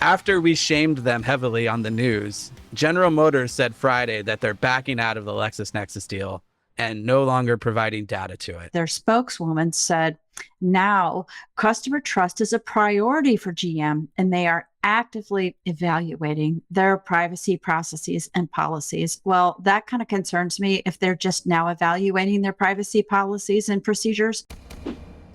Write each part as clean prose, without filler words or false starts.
After we shamed them heavily on the news, General Motors said Friday that they're backing out of the LexisNexis deal and no longer providing data to it. Their spokeswoman said, now customer trust is a priority for GM, and they are actively evaluating their privacy processes and policies. Well, that kind of concerns me if they're just now evaluating their privacy policies and procedures.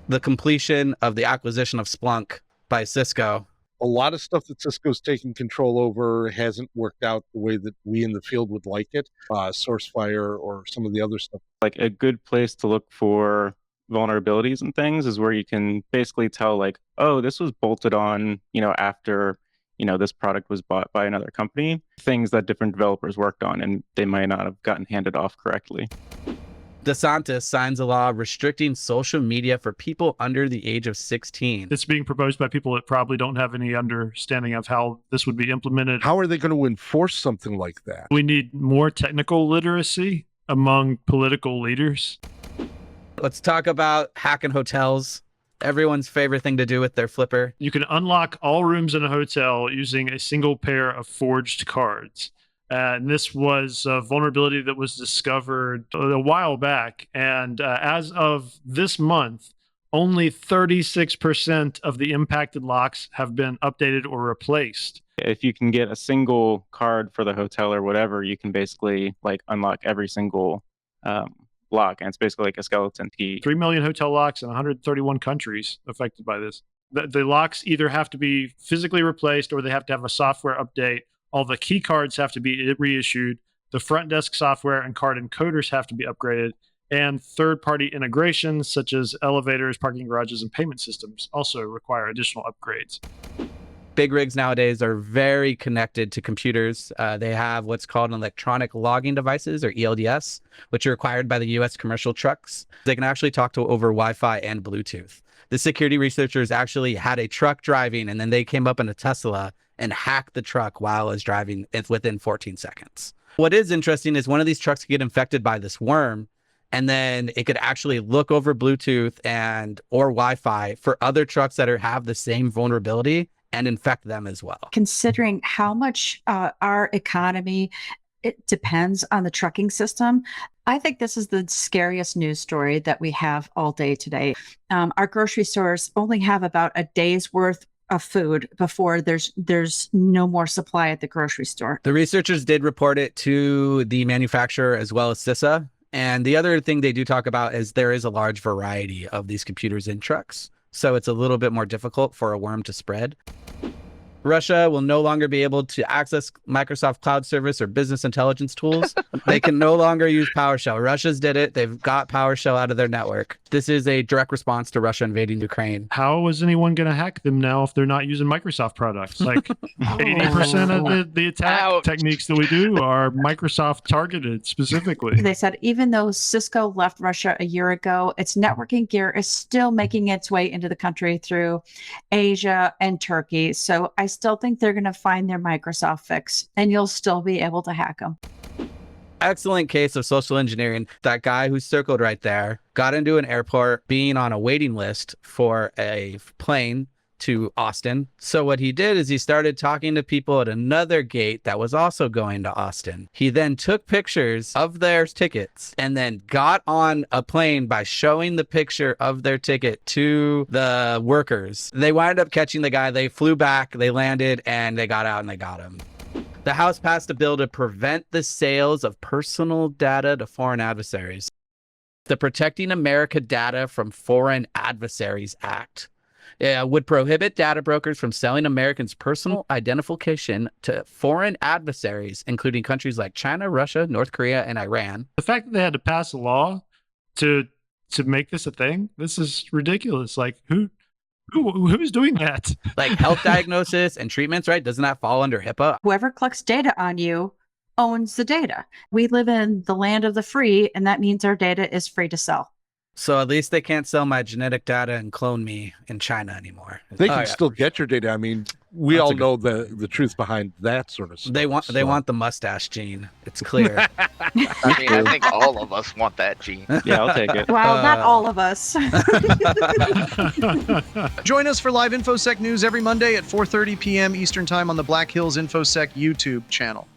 The completion of the acquisition of Splunk by Cisco. A lot of stuff that Cisco's taking control over hasn't worked out the way that we in the field would like it. SourceFire or some of the other stuff. Like a good place to look for vulnerabilities and things is where you can basically tell like, oh, this was bolted on, after, this product was bought by another company, things that different developers worked on and they might not have gotten handed off correctly. Desanta signs a law restricting social media for people under the age of 16. It's being proposed by people that probably don't have any understanding of how this would be implemented. How are they going to enforce something like that? We need more technical literacy among political leaders. Let's talk about hacking hotels. Everyone's favorite thing to do with their flipper. You can unlock all rooms in a hotel using a single pair of forged cards. And this was a vulnerability that was discovered a while back. And as of this month, only 36% of the impacted locks have been updated or replaced. If you can get a single card for the hotel or whatever, you can basically unlock every single lock. And it's basically like a skeleton key. 3 million hotel locks in 131 countries affected by this. The locks either have to be physically replaced or they have to have a software update. All the key cards have to be reissued. The front desk software and card encoders have to be upgraded. And third-party integrations such as elevators, parking garages, and payment systems also require additional upgrades. Big rigs nowadays are very connected to computers. They have what's called electronic logging devices, or ELDS, which are required by the U.S. commercial trucks. They can actually talk to over Wi-Fi and Bluetooth. The security researchers actually had a truck driving, and then they came up in a Tesla and hacked the truck while it was driving within 14 seconds. What is interesting is one of these trucks could get infected by this worm, and then it could actually look over Bluetooth or Wi-Fi for other trucks that have the same vulnerability and infect them as well. Considering how much our economy, it depends on the trucking system, I think this is the scariest news story that we have all day today. Our grocery stores only have about a day's worth of food before there's no more supply at the grocery store. The researchers did report it to the manufacturer as well as CISA. And the other thing they do talk about is there is a large variety of these computers in trucks. So it's a little bit more difficult for a worm to spread. Russia will no longer be able to access Microsoft Cloud Service or business intelligence tools. They can no longer use PowerShell. Russia's did it. They've got PowerShell out of their network. This is a direct response to Russia invading Ukraine. How is anyone going to hack them now if they're not using Microsoft products? Like 80% of the attack techniques that we do are Microsoft targeted specifically. They said even though Cisco left Russia a year ago, its networking gear is still making its way into the country through Asia and Turkey. So I still think they're going to find their Microsoft fix and you'll still be able to hack them. Excellent case of social engineering. That guy who's circled right there got into an airport being on a waiting list for a plane to Austin. So what he did is he started talking to people at another gate that was also going to Austin. He then took pictures of their tickets and then got on a plane by showing the picture of their ticket to the workers. They wound up catching the guy. They flew back, they landed, and they got out and they got him. The House passed a bill to prevent the sales of personal data to foreign adversaries. The Protecting America Data from Foreign Adversaries Act would prohibit data brokers from selling Americans' personal identification to foreign adversaries, including countries like China, Russia, North Korea, and Iran. The fact that they had to pass a law to make this a thing, this is ridiculous. Like, who's doing that? Like health diagnosis and treatments, right? Doesn't that fall under HIPAA? Whoever collects data on you owns the data. We live in the land of the free, and that means our data is free to sell. So at least they can't sell my genetic data and clone me in China anymore. They can still get your data. I mean, we That's all a good- know the truth behind that sort of stuff. They want so- the mustache gene. It's clear. I mean, I think all of us want that gene. Yeah, I'll take it. Well, not all of us. Join us for live InfoSec news every Monday at 4:30 p.m. Eastern Time on the Black Hills InfoSec YouTube channel.